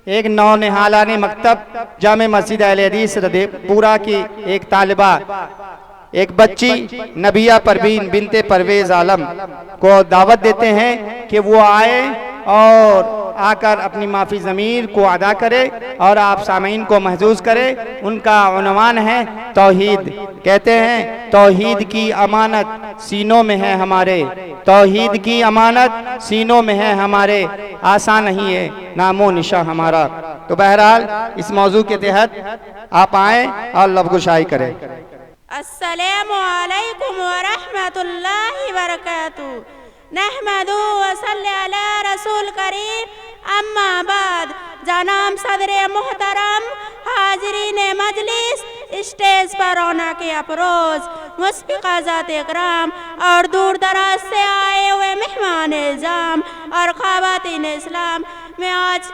एक नौनिहालानी मकतब जामे मस्जिद अहले हदीस रदेपुरा की एक तालिबा, एक बच्ची नबिया परवीन बिनते परवेज आलम को दावत देते हैं कि वो आए और आकर अपनी माफ़ी ज़मीर को अदा करे और आप सामीन को महसूस करे। उनका उन्वान है तौहीद। कहते हैं तौहीद की अमानत सीनों में है हमारे, तौहीद की अमानत सीनों में है हमारे, आसान नहीं है नामो निशा हमारा। तो बहरहाल इस मौजू के तहत आप आएँ और लफ्ज़गुशाई करें। अस्सलामु अलैकुम व रहमतुल्लाहि व बरकातुहू। नहमदु व सल्ली अला रसूल करीम, अम्मा बाद। जनाब सदर मोहतरम, हाज़रीन मजलिस, स्टेज पर रौनक के अफरोज, मुस्बिक़ा ज़ात-ए इकराम और दूर दराज से आए हुए मेहमान इल्ज़ाम और ख़वातीन इस्लाम, मैं आज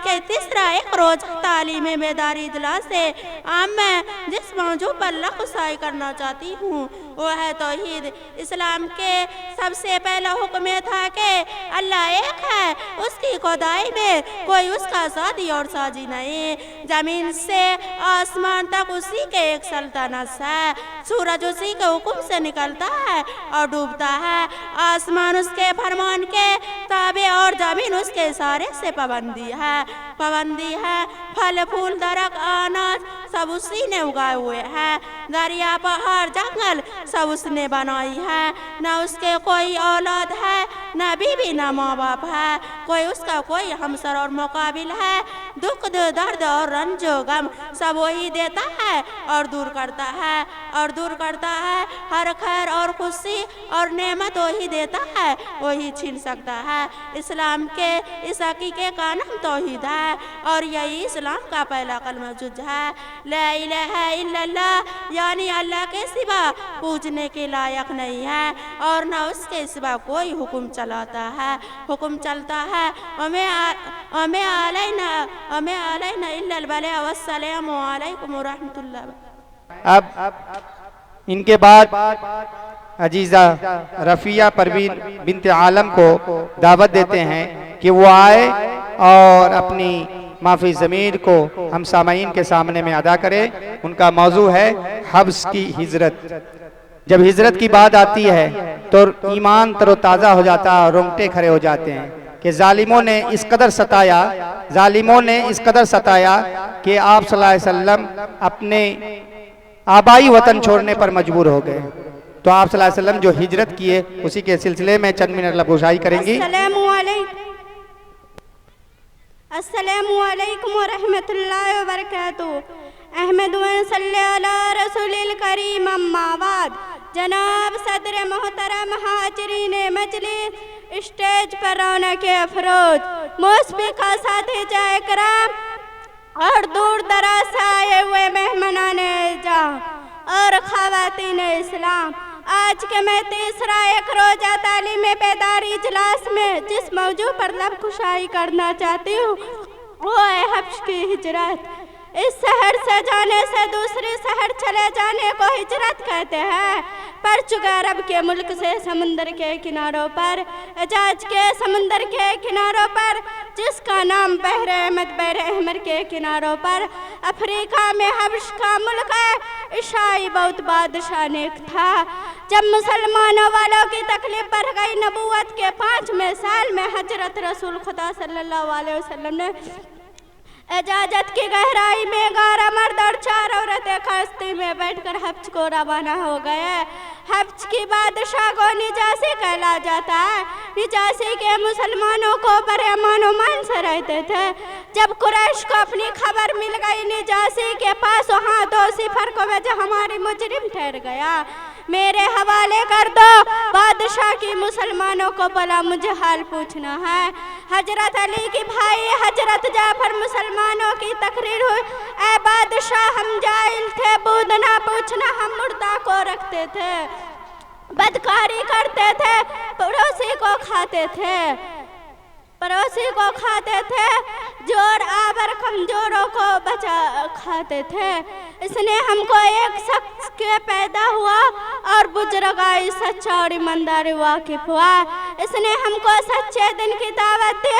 के तीसरा एक रोज तालीम बेदारी इजलास से मैं जिस मौजू पर लफ्ज़गुशाई करना चाहती हूँ वो है तौहीद। इस्लाम के सबसे पहला हुक्म था कि अल्लाह एक है, उसकी खुदाई में कोई उसका साथी और साजी नहीं। ज़मीन से आसमान तक उसी के एक सल्तनत है। सूरज उसी के हुक्म से निकलता है और डूबता है। आसमान उसके फरमान के ताबे और ज़मीन उसके इशारे से पाबंदी है। फल फूल दरख्त अनाज सब उसी ने उगाए हुए हैं। दरिया पहाड़ जंगल सब उसने बनाई है। न उसके कोई औलाद है, न बीवी, न माँ बाप है। कोई उसका कोई हमसर और मुकाबिल है। दुख दर्द और रंजो गम सब वही देता है और दूर करता है। हर खैर और खुशी और नेमत वही देता है, वही छीन सकता है। इस्लाम के इस हकीक़त का नाम तौहीद है और यही इस्लाम का पहला कलमा जुज है। ला इलाहा इल्लल्लाह, यानी अल्लाह के सिवा पूजने के लायक नहीं है और न उसके सिवा कोई हुक्म चलता है। हमें अलैना इल्लल बलाग वस्सलामु अलैकुम व रहमतुल्लाह। अब इनके बाद अजीज़ा रफ़िया परवीन बिनते आलम को दावत देते हैं कि वो आए और अपनी माफ़ी ज़मीर को हम सामाईन के सामने में अदा करें। उनका मौजू है हब्स की हिजरत। जब हिजरत की बात आती है तो ईमान तरोताज़ा हो जाता है और रोंगटे खड़े हो जाते हैं कि जालिमों ने इस कदर सताया कि आप सल्लल्लाहु अलैहि वसल्लम अपने आबाई वतन छोड़ने पर मजबूर हो गए। तो आप सल्लल्लाहु अलैहि वसल्लम जो हिजरत किए उसी के सिलसिले में चंद मिनट लफ्ज़गुशाई करेंगी। अस्सलामु अलैकुम व रहमतुल्लाहि व बरकातुहू। अहमदु व सल्ली अला रसूलिल करीम, अम्मा बाद। जनाब सदर मोहतरम, हाज़रीन मजलिस, स्टेज पर रौनक के अफरोज, मुस्बिक़ा साथी जाए कराम और दूर दराज से आए हुए मेहमानान इल्ज़ाम और ख़वातीन इस्लाम, आज के मैं तीसरा एक रोजा तालीम बेदारी इजलास में जिस मौजू पर लफ्ज़गुशाई करना चाहती हूँ वो है हब्स की हिजरत। इस शहर से जाने से दूसरे शहर चले जाने को हिजरत कहते हैं। पर चुके अरब के मुल्क से समुंदर के किनारों पर, एजाज के समुंदर के किनारों पर, जिसका नाम बहर अहमर के किनारों पर, अफ्रीका में हब्स का मुल्क है। ईसाई बहुत बादशाह नेक था। जब मुसलमानों वालों की तकलीफ बढ़ गई, नबूवत के 5वें साल में हजरत रसूल खुदा सल्लल्लाहु अलैहि वसल्लम ने इजाजत की गहराई में 11 मर्द और 4 औरतें कश्ती में बैठकर हब्स को रवाना हो गए। हब्स की बादशाह को निजासी कहला जाता है। निजासी के मुसलमानों को बड़े अमान से रहते थे। जब कुरैश को अपनी खबर मिल गई निजासी के पास, वहाँ 2 सिफर को वजह हमारी मुजरिम ठहर गया, मेरे हवाले कर दो। बादशाह की मुसलमानों को बोला मुझे हाल पूछना है। हजरत अली की भाई हजरत जाफर मुसलमानों की तकरीर हुई, ऐ बादशाह हम जाहिल थे, बूद ना पूछना, हम मुर्दा को रखते थे, बदकारी करते थे, पड़ोसी को खाते थे, जोर आवर कमजोरों को बचा खाते थे। इसने हमको एक शख्स के पैदा हुआ और बुजुर्गाई सच्चा और ईमानदारी वाकिफ हुआ। इसने हमको सच्चे दिन की दावत दी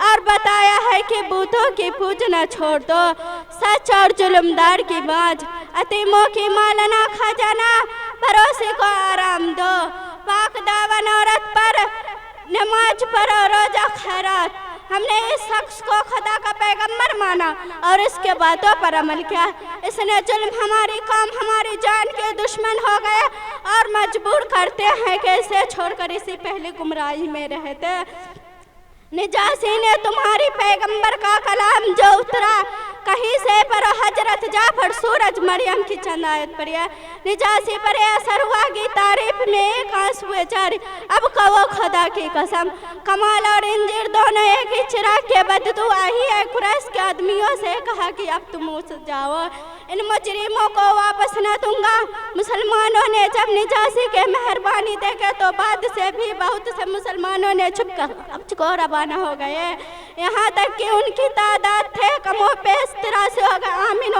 और बताया है कि बूतों की पूजना छोड़ दो, सच और जुल्मदार की बाज, अतीमों की मालना खजाना, पड़ोसी को आराम दो, पाक दावन औरत पर नमाज पढ़ो, रोजा खैरात। हमने इस शख्स को खुदा का पैगंबर माना और इसके बातों पर अमल किया। इसने जुल्म हमारी कौम, हमारी जान के दुश्मन हो गए और मजबूर करते हैं कि इसे छोड़कर इसी पहले गुमराही में रहते। निजासी ने तुम्हारी पैगंबर का कलाम जो उतरा कहीं से पर हजरत जाफर सूरज मरियम की चंद आयत पर निजासी पर असर हुआ की तारीफ में एक आंसू जारी। अब कहो खुदा की कसम, कमाल और इंजीर दोनों एक ही चिराग के बददू आई है। कुरैश के आदमियों से कहा कि अब तुम उठ जाओ, इन मुजरिमों को वापस न दूंगा। मुसलमानों ने जब निजासी के मेहरबानी देखे तो बाद से भी बहुत से मुसलमानों ने छुपकर रवाना हो गए, यहाँ तक कि उनकी तादाद थे कमो पे इस तरह से होगा। आमीन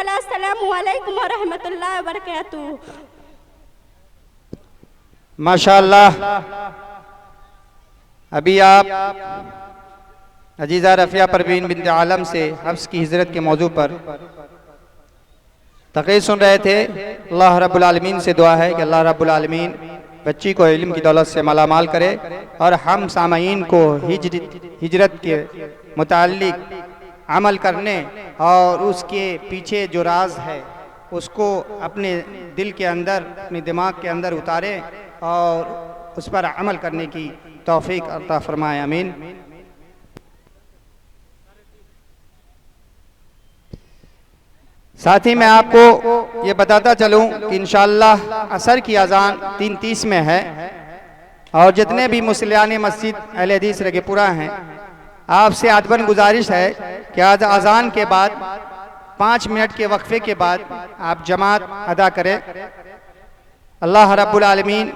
अस्सलामु अलैकुम व रहमतुल्लाहि व बरकातुहू। माशाअल्लाह। अभी आप अजीज़ा रफ़िया परवीन बिन्त आलम से हफ्स की हिजरत के मौजू पर तक़रीर सुन रहे थे। अल्लाह रब्बुल आलमीन से दुआ है कि अल्लाह रब्बुल आलमीन बच्ची को इल्म की दौलत से मालामाल करे और हम सामईन को हिजरत के मुताल्लिक अमल करने और उसके पीछे जो राज है उसको अपने दिल के अंदर, अपने दिमाग के अंदर उतारे और उस पर अमल करने की तौफीक अता फरमाए। आमीन। साथ ही मैं आपको ये बताता चलूं कि इंशाअल्लाह असर की अजान 3:30 में है और जितने भी मुसलियान मस्जिद अहले हदीस रगेपुरा हैं, आपसे आदबन गुजारिश है कि आज अजान के बाद 5 मिनट के वक्फे के बाद आप जमात अदा करें। अल्लाह रब्बुल आलमीन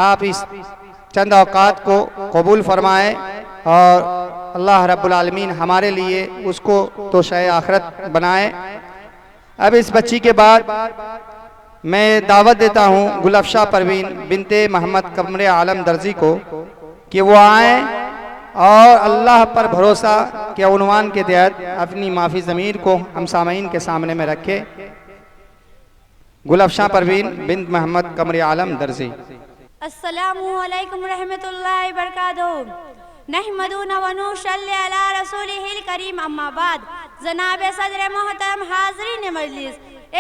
आप इस चंद औकात को कबूल फरमाए और अल्लाह रब्बुल आलमीन हमारे लिए उसको तो शय आखरत बनाए। अब इस बच्ची के बाद मैं दावत देता हूँ गुलफशा परवीन बिनते मोहम्मद कमरे आलम दर्जी को कि वो आए और अल्लाह पर भरोसा के उन्वान के तहत अपनी माफ़ी ज़मीर को हम सामईन के सामने में रखे। गुलफशा परवीन बिन्त मोहम्मद कमरे आलम दर्जी। अस्सलामु अलैकुम रहमतुल्लाहि व बरकातुहू। नहमदुहु व नुसल्ली अला रसूलिहिल करीम, अम्मा बाद। जनाब सदर मोहतरम, हाज़रीन मजलिस,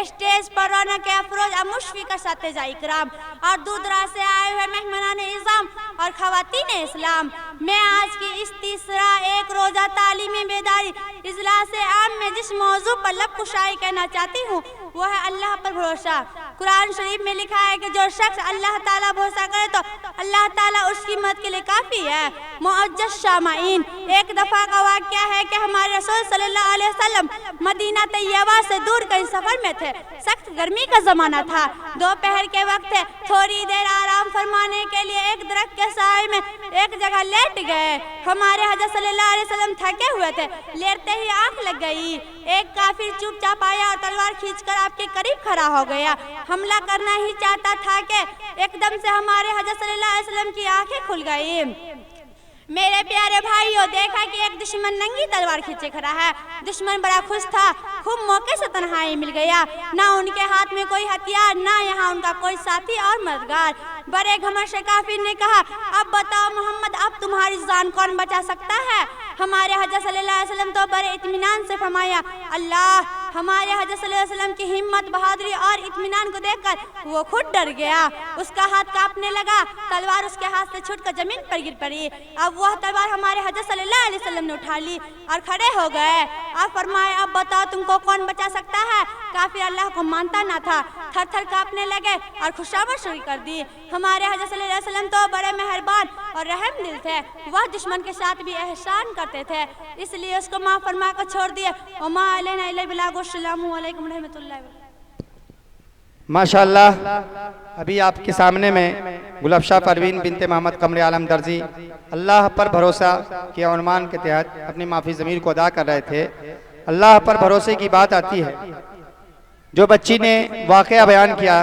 स्टेज पर रौनक अफरोज मुशफ़िक़ सातिज़ा इकराम और दूर दराज से आए हुए मेहमानान इज़ाम और ख़वातीन इस्लाम, मैं आज की इस तीसरा एक रोज़ा तालीमी बेदारी इजलास आम में जिस मौजू पर लब कुशाई कहना चाहती हूँ वो है अल्लाह पर भरोसा। कुरान शरीफ में लिखा है कि जो शख्स अल्लाह ताला भरोसा करे तो अल्लाह ताला उसकी मदद के लिए काफ़ी है। मुअज्जज़ शामाईन, एक दफ़ा का वाक़या है कि हमारे रसूल सल्लल्लाहु अलैहि वसल्लम मदीना तैयबा से दूर कहीं सफ़र में थे। सख्त गर्मी का ज़माना था, दोपहर के वक्त थोड़ी देर आराम फरमाने के लिए एक दरख्त के साए में एक जगह लेट गए। हमारे हज़रत सल्लल्लाहु अलैहि वसल्लम थके हुए थे, लेटते ही आँख लग गई। एक काफिर चुपचाप आया और तलवार खींचकर आपके करीब खड़ा हो गया। हमला करना ही चाहता था कि एकदम से हमारे हज़रत सल्लल्लाहु अलैहि वसल्लम की आंखें खुल गई। मेरे प्यारे भाइयों, देखा कि एक दुश्मन नंगी तलवार खींचे खड़ा है। दुश्मन बड़ा खुश था, खूब मौके से तन्हाई मिल गया। ना उनके हाथ में कोई हथियार, ना यहाँ उनका कोई साथी और मददगार। बड़े घमंड से काफिर ने कहा, अब बताओ मोहम्मद, अब तुम्हारी जान कौन बचा सकता है? हमारे हज़रत सल्लल्लाहु अलैहि वसल्लम तो बड़े इत्मीनान से फरमाया, अल्लाह। हमारे हज़रत सल्लल्लाहु अलैहि वसल्लम की हिम्मत, बहादुरी और इत्मीनान को देखकर वो खुद डर गया। उसका हाथ कांपने लगा, तलवार उसके हाथ से छूटकर जमीन पर गिर पड़ी। अब वह तलवार हमारे हज़रत सल्लल्लाहु अलैहि वसल्लम ने उठा ली और खड़े हो गए। अब फरमाए, अब बताओ तुमको कौन बचा सकता है? काफिर अल्लाह को मानता ना था, थर थर कांपने लगे और खुशामद शुरू कर दी। हमारे हज़रत सल्लल्लाहु अलैहि वसल्लम तो बड़े मेहरबान और रहम दिल थे, वह दुश्मन के साथ भी एहसान करते थे, इसलिए उसको माफ़ फरमा कर छोड़ दिए। वमा अलैना इल्ला बलाग। अस्सलामु अलैकुम रहमतुल्लाहि। माशाअल्लाह। अभी आपके सामने में गुलफशा परवीन बिनते मोहम्मद कमरे आलम दर्जी अल्लाह पर भरोसा के उन्वान के तहत अपनी माफ़ी ज़मीर को अदा कर रहे थे। अल्लाह पर भरोसे की बात आती है, जो बच्ची ने वाक़या बयान किया,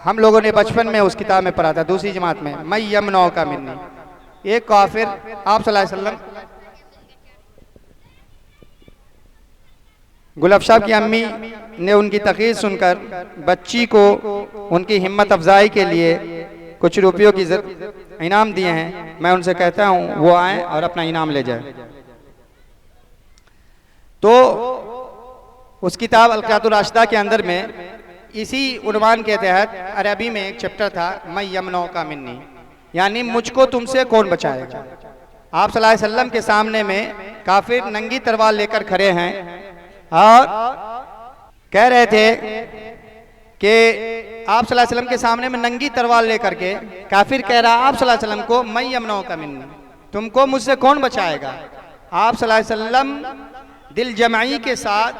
हम लोगों ने बचपन में उस किताब में पढ़ा था, दूसरी जमात में, मैं यमनौ का मिन्नी। एक काफिर आप सल्लल्लाहु अलैहि वसल्लम, गुलाब साहब की अम्मी ने उनकी तकरीर सुनकर बच्ची को उनकी हिम्मत अफजाई के लिए कुछ रुपयों की इनाम दिए हैं। मैं उनसे कहता हूं वो आए और अपना इनाम ले जाए। तो उस किताब अल-क़िराअतुर राशिदा के अंदर में इसी उन्वान के तहत अरबी में एक चैप्टर था, मैं यमनौ का मिन्नी, यानी मुझको तुमसे कौन बचाएगा। आप सल्लल्लाहु अलैहि वसल्लम के सामने में काफिर नंगी तलवार लेकर खड़े हैं और कह रहे थे कि आप सल्लल्लाहु अलैहि वसल्लम के सामने में नंगी तलवार लेकर के काफिर कह रहा आप सल्लल्लाहु अलैहि वसल्लम को, मैं यमनौ का मिन्नी, तुमको मुझसे कौन बचाएगा। आप सल्लल्लाहु अलैहि वसल्लम दिल जमाई के साथ,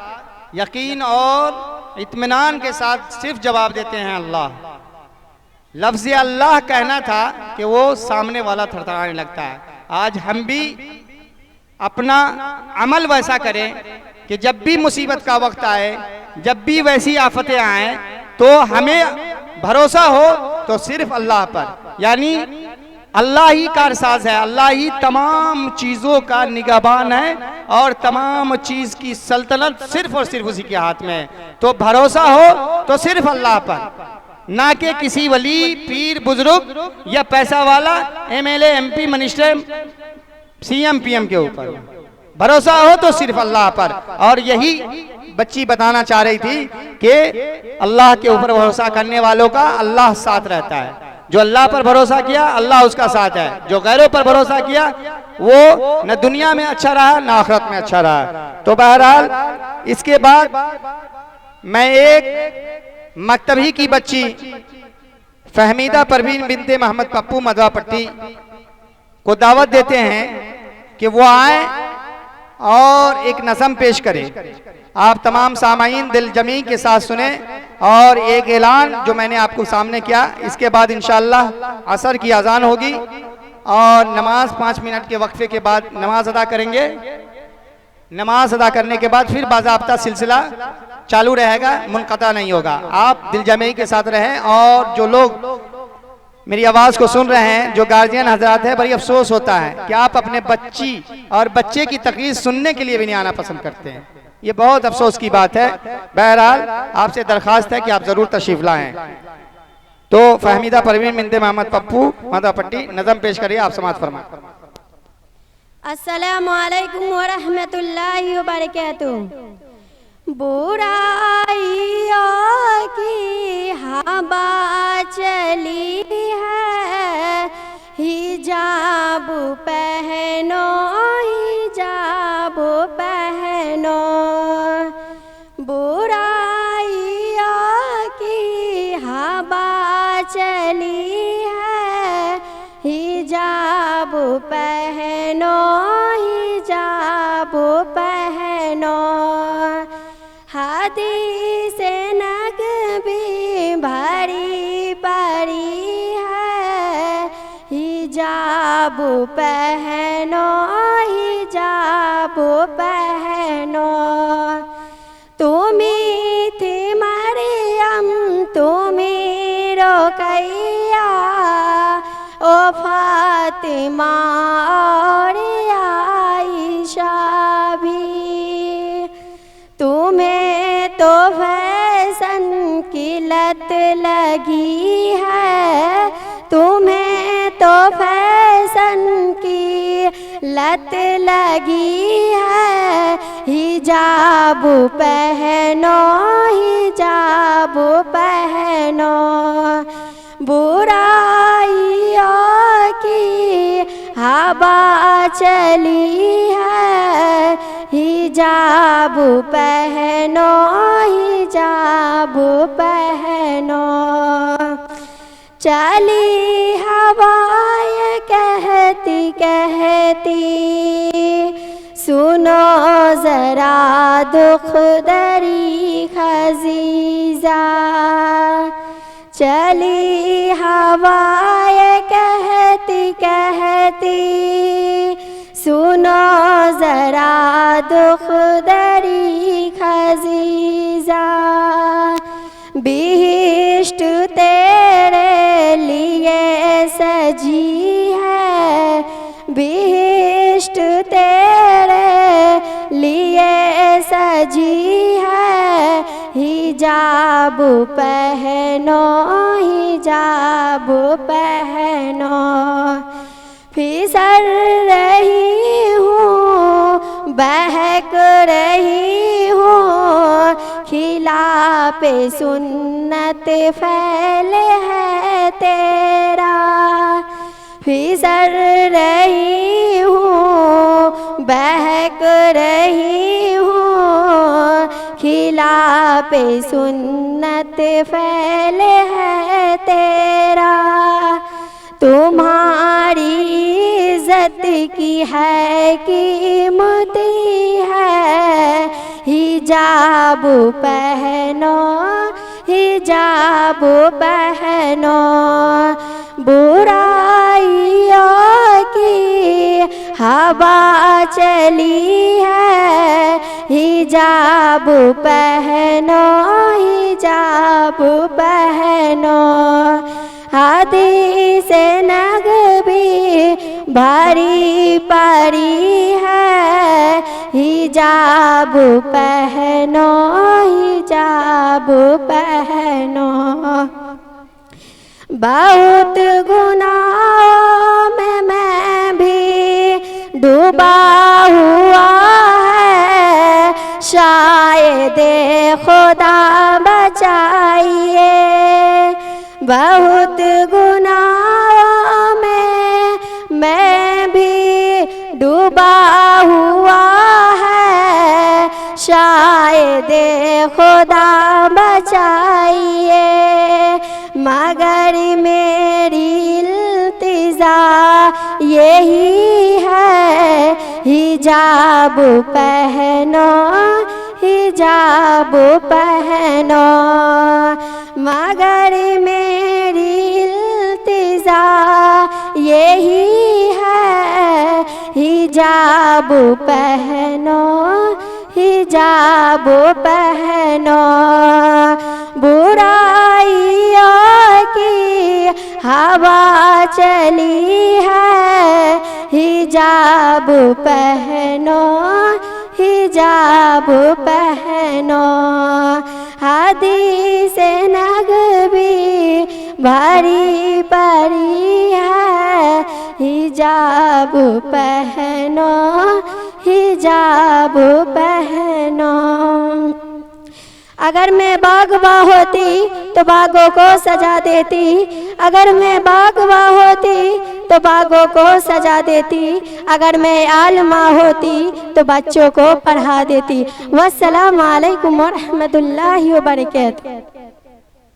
यकीन और इत्मीनान के साथ सिर्फ जवाब देते हैं अल्लाह। लफ्ज़ अल्लाह कहना था कि वो सामने वाला थरथराने लगता है। आज हम भी अपना अमल वैसा करें कि जब भी मुसीबत का वक्त आए, जब भी वैसी आफतें आए, तो हमें भरोसा हो तो सिर्फ अल्लाह पर, यानी अल्लाह ही कारसाज है, अल्लाह ही तमाम चीज़ों का निगहबान है और तमाम चीज़ की सल्तनत सिर्फ और सिर्फ उसी के हाथ में है। तो भरोसा हो तो सिर्फ अल्लाह पर, ना कि किसी वली, पीर, बुजुर्ग या पैसा वाला, MLA, MP, minister, CM, PM के ऊपर। भरोसा हो तो सिर्फ अल्लाह पर। और यही बच्ची बताना चाह रही थी कि अल्लाह के ऊपर भरोसा करने वालों का अल्लाह साथ रहता है। जो अल्लाह पर भरोसा किया अल्लाह उसका साथ है, जो गैरों पर भरोसा किया वो न दुनिया में अच्छा रहा न आखिरत में अच्छा रहा। तो बहरहाल इसके बाद मैं एक मकतबी की बच्ची फहमीदा परवीन बिनते मोहम्मद पप्पू मधवा पट्टी को दावत देते हैं कि वो आए और एक नज़म पेश करें। आप तमाम सामाईन दिल जमी के साथ सुने और एक ऐलान जो मैंने आपको सामने किया, इसके बाद इंशाअल्लाह असर की अजान होगी और नमाज 5 मिनट के वक्फे के बाद नमाज अदा करेंगे। नमाज अदा करने के बाद फिर बाज़ाब्ता सिलसिला चालू रहेगा, मुनक़ता नहीं होगा। आप दिल जमी के साथ रहें। और जो लोग मेरी आवाज़ को सुन रहे हैं, जो गार्जियन हजरात है, बड़ी अफसोस होता है कि आप अपने बच्ची और बच्चे की तकरीर सुनने के लिए भी नहीं आना पसंद करते हैं। ये बहुत अफसोस की बात है। बहरहाल आपसे दरख्वास्त है कि आप ज़रूर तशरीफ लाएं। तो फहमीदा परवीन बिनते मोहम्मद पप्पू मधवा पट्टी नज़म पेश करिए, आप समाअत फरमाएं। अस्सलामु अलैकुम व रहमतुल्लाहि व बरकातुहू। बुराइयों की हवा चली है, हिजाब पहनो, हिजाब पहनो। बुराइयों की हवा चली है, हिजाब पहनो, हिजाब पहनो। हदीस नबी भरी पड़ी है, हिजाब पहनो, हिजाब पहनो। तुम्ही थी मरियम, तुम्ही रुकैया, ओ फातिमा और आयशा भी। तुम्हें तो फैशन की लत लगी है, तुम्हें तो फैशन की लत लगी है, हिजाब पहनो, हिजाब पहनो। बुराइयों की हवा चली है, हिजाब पहनो, हिजाब पहनो। चली हवाएं कहती कहती, सुनो जरा दुख दरी खजीजा। चली हवाएं कहती कहती, सुनो जरा दुख दरी खजीजा। बिहिश्त तेरे लिए सजी है, पहनो, हिजाब पहनो। फिसल रही हूँ, बहक रही हूँ, खिलाफे सुन्नत फैले है तेरा। फिसल रही हूँ, बहक रही हूँ, खिलाफे सुन्नत फैले है तेरा। तुम्हारी इज्जत की है कीमती है, हिजाब पहनो, हिजाब पहनो। बुराइयों की हवा चली है, हिजाब पहनो, हिजाब पहनो। हदीस नबवी भारी पड़ी है, हिजाब पहनो, हिजाब पहनो। बहुत गुनाहों में मैं भी डूबा हुआ है, शायद खुदा बचाइए। बहुत गुनाहों में मैं भी डूबा हुआ है, शायद खुदा बचाइए। मगर मेरी इल्तिजा यही है, हिजाब पहनो, हिजाब पहनो। मगर मेरी इल्तिजा यही है, हिजाब पहनो, हिजाब पहनो। बुराइयों की हवा चली है, हिजाब पहनो, हिजाब पहनो। हदीस नबवी भारी पड़ी है, हिजाब पहनो, हिजाब पहनो। अगर मैं बागबा होती तो बागों को सजा देती, अगर मैं बागबा होती तो बागों को सजा देती, अगर मैं आलिमा होती तो बच्चों को पढ़ा देती। वस्सलामु अलैकुम व रहमतुल्लाहि व बरकातहू।